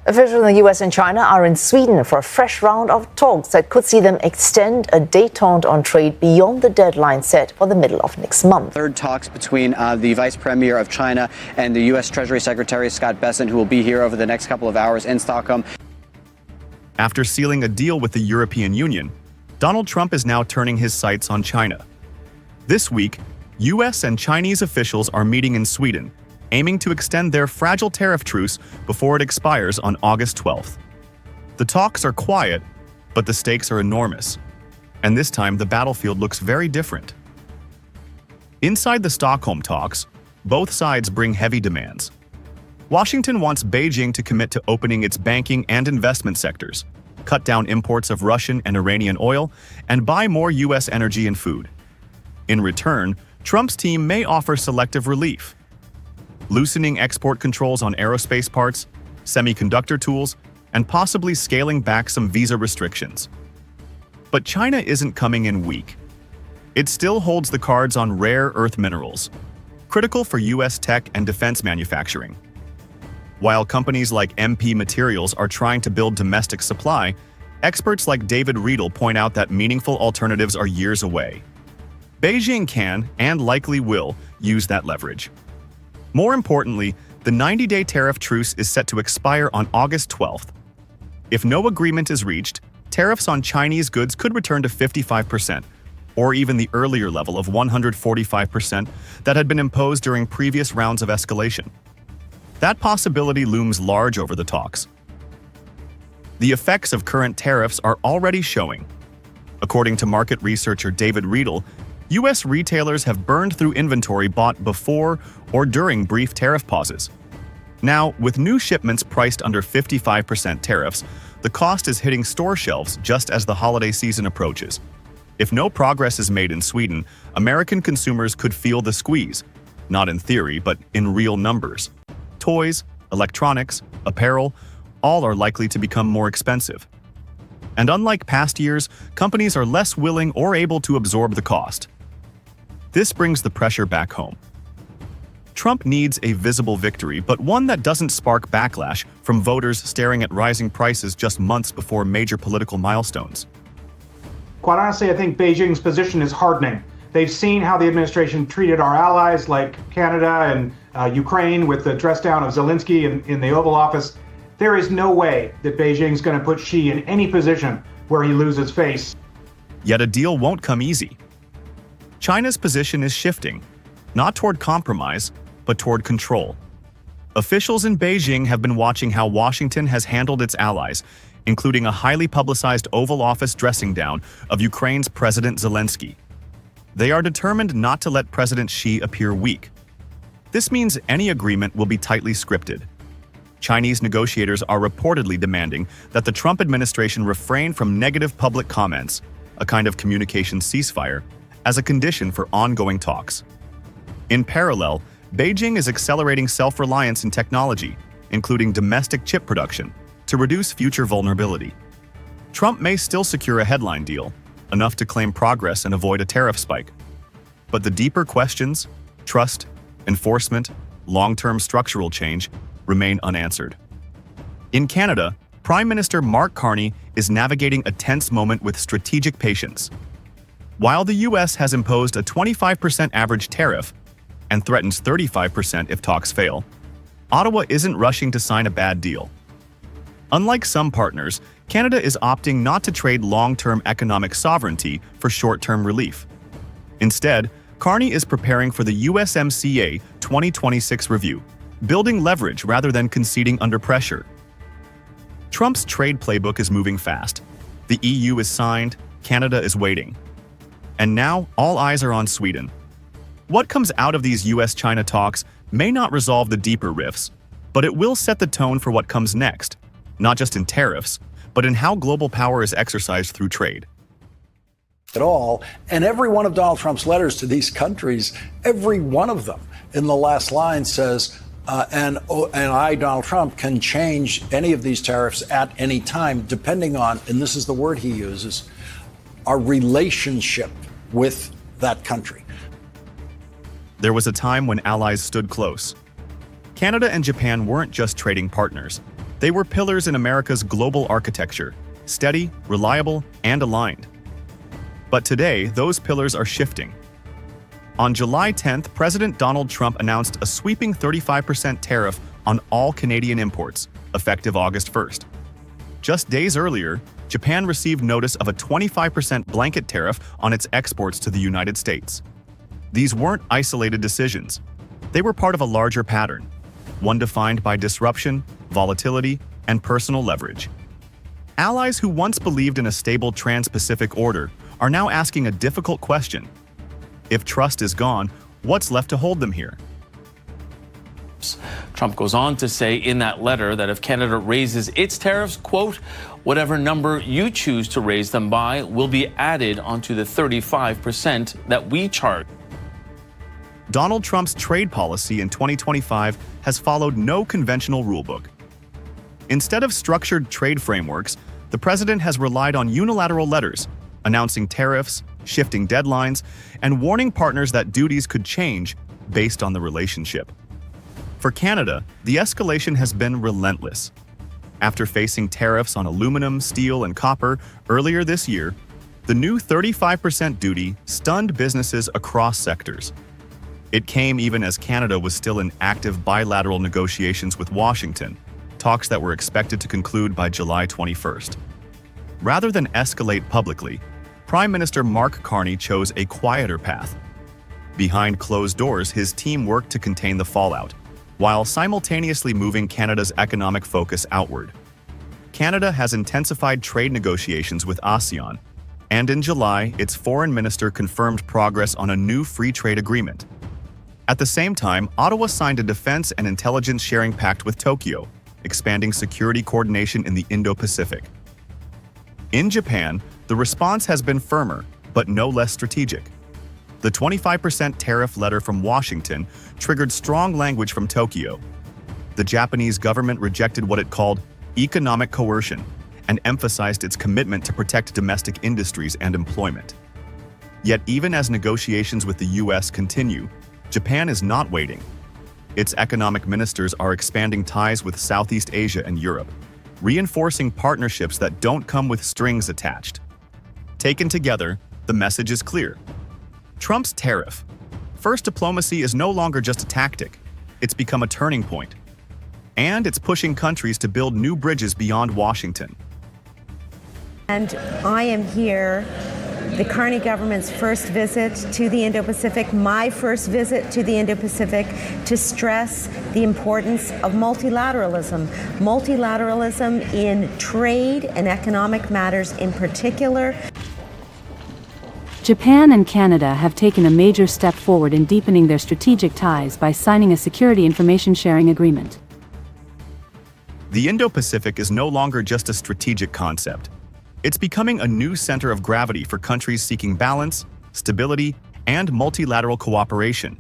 Officials in the US and China are in Sweden for a fresh round of talks that could see them extend a détente on trade beyond the deadline set for the middle of next month. Third talks between the Vice Premier of China and the US Treasury Secretary Scott Bessent, who will be here over the next couple of hours in Stockholm. After sealing a deal with the European Union, Donald Trump is now turning his sights on China. This week, US and Chinese officials are meeting in Sweden, aiming to extend their fragile tariff truce before it expires on August 12th. The talks are quiet, but the stakes are enormous. And this time, the battlefield looks very different. Inside the Stockholm talks, both sides bring heavy demands. Washington wants Beijing to commit to opening its banking and investment sectors, cut down imports of Russian and Iranian oil, and buy more US energy and food. In return, Trump's team may offer selective relief, loosening export controls on aerospace parts, semiconductor tools, and possibly scaling back some visa restrictions. But China isn't coming in weak. It still holds the cards on rare earth minerals, critical for US tech and defense manufacturing. While companies like MP Materials are trying to build domestic supply, experts like David Riedel point out that meaningful alternatives are years away. Beijing can, and likely will, use that leverage. More importantly, the 90-day tariff truce is set to expire on August 12th. If no agreement is reached, tariffs on Chinese goods could return to 55%, or even the earlier level of 145% that had been imposed during previous rounds of escalation. That possibility looms large over the talks. The effects of current tariffs are already showing. According to market researcher David Riedel, US retailers have burned through inventory bought before or during brief tariff pauses. Now, with new shipments priced under 55% tariffs, the cost is hitting store shelves just as the holiday season approaches. If no progress is made in Sweden, American consumers could feel the squeeze, not in theory, but in real numbers. Toys, electronics, apparel, all are likely to become more expensive. And unlike past years, companies are less willing or able to absorb the cost. This brings the pressure back home. Trump needs a visible victory, but one that doesn't spark backlash from voters staring at rising prices just months before major political milestones. Quite honestly, I think Beijing's position is hardening. They've seen how the administration treated our allies like Canada and Ukraine with the dress down of Zelensky in the Oval Office. There is no way that Beijing's going to put Xi in any position where he loses face. Yet a deal won't come easy. China's position is shifting, not toward compromise, but toward control. Officials in Beijing have been watching how Washington has handled its allies, including a highly publicized Oval Office dressing down of Ukraine's President Zelensky. They are determined not to let President Xi appear weak. This means any agreement will be tightly scripted. Chinese negotiators are reportedly demanding that the Trump administration refrain from negative public comments, a kind of communication ceasefire, as a condition for ongoing talks. In parallel, Beijing is accelerating self-reliance in technology, including domestic chip production, to reduce future vulnerability. Trump may still secure a headline deal, enough to claim progress and avoid a tariff spike. But the deeper questions, trust, enforcement, long-term structural change, remain unanswered. In Canada, Prime Minister Mark Carney is navigating a tense moment with strategic patience. While the US has imposed a 25% average tariff and threatens 35% if talks fail, Ottawa isn't rushing to sign a bad deal. Unlike some partners, Canada is opting not to trade long-term economic sovereignty for short-term relief. Instead, Carney is preparing for the USMCA 2026 review, building leverage rather than conceding under pressure. Trump's trade playbook is moving fast. The EU is signed, Canada is waiting. And now, all eyes are on Sweden. What comes out of these US-China talks may not resolve the deeper rifts, but it will set the tone for what comes next, not just in tariffs, but in how global power is exercised through trade. At all, and every one of Donald Trump's letters to these countries, every one of them in the last line says, and I, Donald Trump, can change any of these tariffs at any time, depending on, and this is the word he uses, our relationship with that country. There was a time when allies stood close. Canada and Japan weren't just trading partners. They were pillars in America's global architecture, steady, reliable, and aligned. But today, those pillars are shifting. On July 10th, President Donald Trump announced a sweeping 35% tariff on all Canadian imports, effective August 1st. Just days earlier, Japan received notice of a 25% blanket tariff on its exports to the United States. These weren't isolated decisions. They were part of a larger pattern, one defined by disruption, volatility, and personal leverage. Allies who once believed in a stable trans-Pacific order are now asking a difficult question. If trust is gone, what's left to hold them here? Trump goes on to say in that letter that if Canada raises its tariffs, quote, whatever number you choose to raise them by will be added onto the 35% that we charge. Donald Trump's trade policy in 2025 has followed no conventional rulebook. Instead of structured trade frameworks, the president has relied on unilateral letters, announcing tariffs, shifting deadlines, and warning partners that duties could change based on the relationship. For Canada, the escalation has been relentless. After facing tariffs on aluminum, steel, and copper earlier this year, the new 35% duty stunned businesses across sectors. It came even as Canada was still in active bilateral negotiations with Washington, talks that were expected to conclude by July 21st. Rather than escalate publicly, Prime Minister Mark Carney chose a quieter path. Behind closed doors, his team worked to contain the fallout, while simultaneously moving Canada's economic focus outward. Canada has intensified trade negotiations with ASEAN, and in July, its foreign minister confirmed progress on a new free trade agreement. At the same time, Ottawa signed a defense and intelligence sharing pact with Tokyo, expanding security coordination in the Indo-Pacific. In Japan, the response has been firmer, but no less strategic. The 25% tariff letter from Washington triggered strong language from Tokyo. The Japanese government rejected what it called economic coercion and emphasized its commitment to protect domestic industries and employment. Yet even as negotiations with the U.S. continue, Japan is not waiting. Its economic ministers are expanding ties with Southeast Asia and Europe, reinforcing partnerships that don't come with strings attached. Taken together, the message is clear. Trump's tariff. First diplomacy is no longer just a tactic. It's become a turning point. And it's pushing countries to build new bridges beyond Washington. And I am here, the Carney government's first visit to the Indo-Pacific, my first visit to the Indo-Pacific, to stress the importance of multilateralism. Multilateralism in trade and economic matters in particular. Japan and Canada have taken a major step forward in deepening their strategic ties by signing a security information sharing agreement. The Indo-Pacific is no longer just a strategic concept. It's becoming a new center of gravity for countries seeking balance, stability, and multilateral cooperation.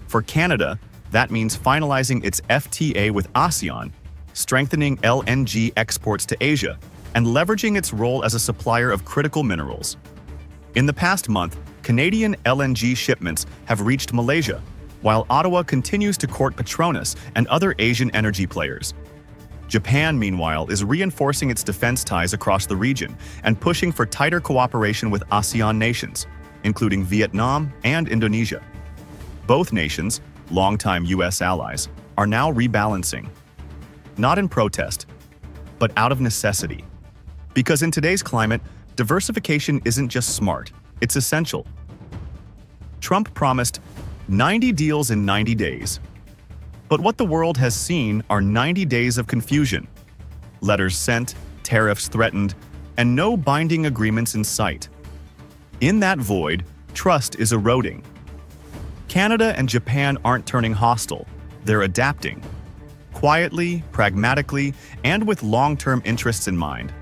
For Canada, that means finalizing its FTA with ASEAN, strengthening LNG exports to Asia, and leveraging its role as a supplier of critical minerals. In the past month, Canadian LNG shipments have reached Malaysia, while Ottawa continues to court Petronas and other Asian energy players. Japan, meanwhile, is reinforcing its defense ties across the region and pushing for tighter cooperation with ASEAN nations, including Vietnam and Indonesia. Both nations, longtime U.S. allies, are now rebalancing. Not in protest, but out of necessity. Because in today's climate, diversification isn't just smart, it's essential. Trump promised 90 deals in 90 days. But what the world has seen are 90 days of confusion. Letters sent, tariffs threatened, and no binding agreements in sight. In that void, trust is eroding. Canada and Japan aren't turning hostile, they're adapting. Quietly, pragmatically, and with long-term interests in mind.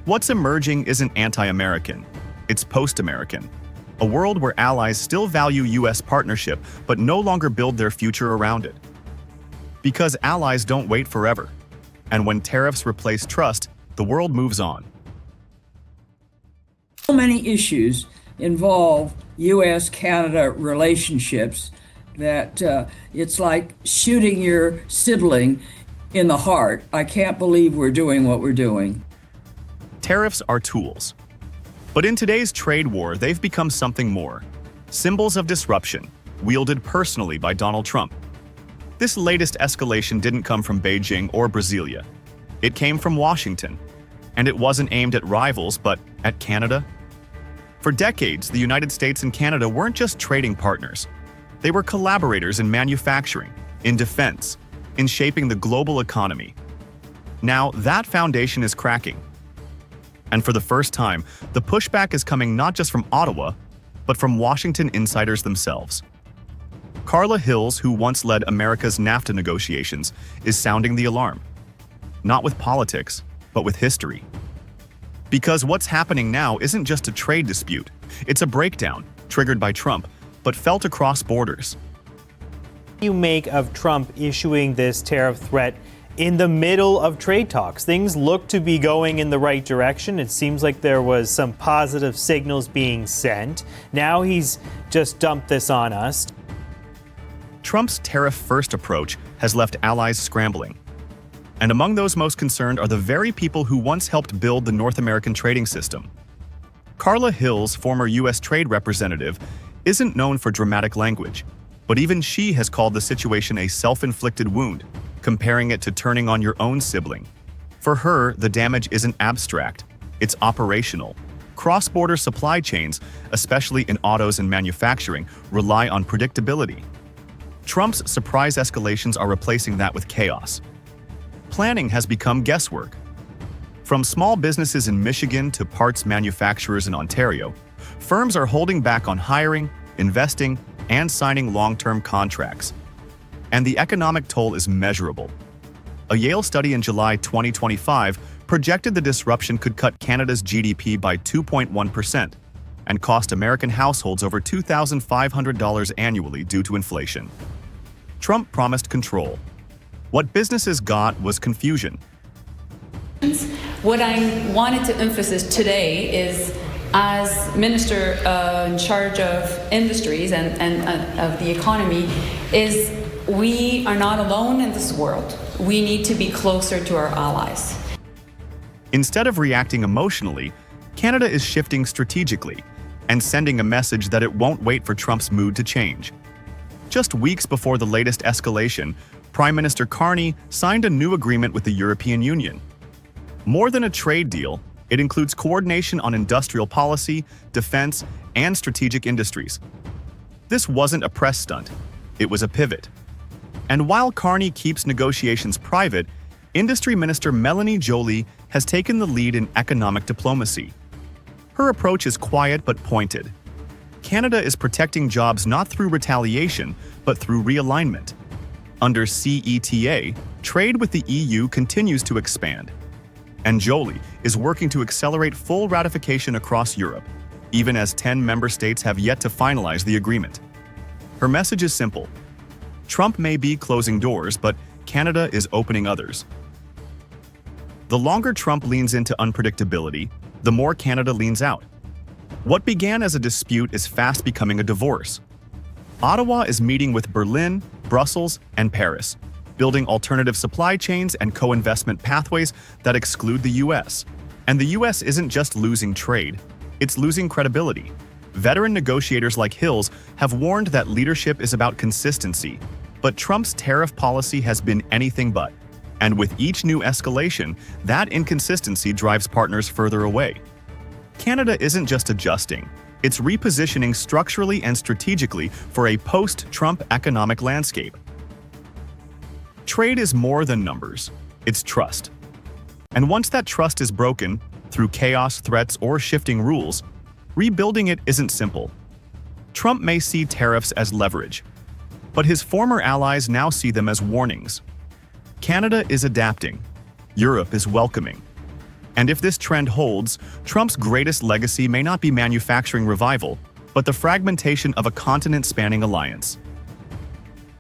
What's emerging isn't anti-American, it's post-American. A world where allies still value U.S. partnership but no longer build their future around it. Because allies don't wait forever. And when tariffs replace trust, the world moves on. So many issues involve U.S.-Canada relationships that it's like shooting your sibling in the heart, I can't believe we're doing what we're doing. Tariffs are tools. But in today's trade war, they've become something more. Symbols of disruption, wielded personally by Donald Trump. This latest escalation didn't come from Beijing or Brasilia. It came from Washington. And it wasn't aimed at rivals, but at Canada. For decades, the United States and Canada weren't just trading partners. They were collaborators in manufacturing, in defense, in shaping the global economy. Now, that foundation is cracking. And for the first time, the pushback is coming not just from Ottawa, but from Washington insiders themselves. Carla Hills, who once led America's NAFTA negotiations, is sounding the alarm. Not with politics, but with history. Because what's happening now isn't just a trade dispute. It's a breakdown, triggered by Trump, but felt across borders. What do you make of Trump issuing this tariff threat in the middle of trade talks? Things look to be going in the right direction. It seems like there was some positive signals being sent. Now he's just dumped this on us. Trump's tariff-first approach has left allies scrambling. And among those most concerned are the very people who once helped build the North American trading system. Carla Hills, former U.S. trade representative, isn't known for dramatic language, but even she has called the situation a self-inflicted wound, comparing it to turning on your own sibling. For her, the damage isn't abstract, it's operational. Cross-border supply chains, especially in autos and manufacturing, rely on predictability. Trump's surprise escalations are replacing that with chaos. Planning has become guesswork. From small businesses in Michigan to parts manufacturers in Ontario, firms are holding back on hiring, investing, and signing long-term contracts. And the economic toll is measurable. A Yale study in July 2025 projected the disruption could cut Canada's GDP by 2.1% and cost American households over $2,500 annually due to inflation. Trump promised control. What businesses got was confusion. What I wanted to emphasize today is, as Minister in charge of industries and of the economy, is we are not alone in this world. We need to be closer to our allies. Instead of reacting emotionally, Canada is shifting strategically and sending a message that it won't wait for Trump's mood to change. Just weeks before the latest escalation, Prime Minister Carney signed a new agreement with the European Union. More than a trade deal, it includes coordination on industrial policy, defense, and strategic industries. This wasn't a press stunt, it was a pivot. And while Carney keeps negotiations private, Industry Minister Melanie Joly has taken the lead in economic diplomacy. Her approach is quiet but pointed. Canada is protecting jobs not through retaliation, but through realignment. Under CETA, trade with the EU continues to expand. And Joly is working to accelerate full ratification across Europe, even as 10 member states have yet to finalize the agreement. Her message is simple. Trump may be closing doors, but Canada is opening others. The longer Trump leans into unpredictability, the more Canada leans out. What began as a dispute is fast becoming a divorce. Ottawa is meeting with Berlin, Brussels, and Paris, building alternative supply chains and co-investment pathways that exclude the U.S. And the U.S. isn't just losing trade, it's losing credibility. Veteran negotiators like Hills have warned that leadership is about consistency, but Trump's tariff policy has been anything but. And with each new escalation, that inconsistency drives partners further away. Canada isn't just adjusting, it's repositioning structurally and strategically for a post-Trump economic landscape. Trade is more than numbers, it's trust. And once that trust is broken, through chaos, threats, or shifting rules, rebuilding it isn't simple. Trump may see tariffs as leverage, but his former allies now see them as warnings. Canada is adapting. Europe is welcoming. And if this trend holds, Trump's greatest legacy may not be manufacturing revival, but the fragmentation of a continent-spanning alliance.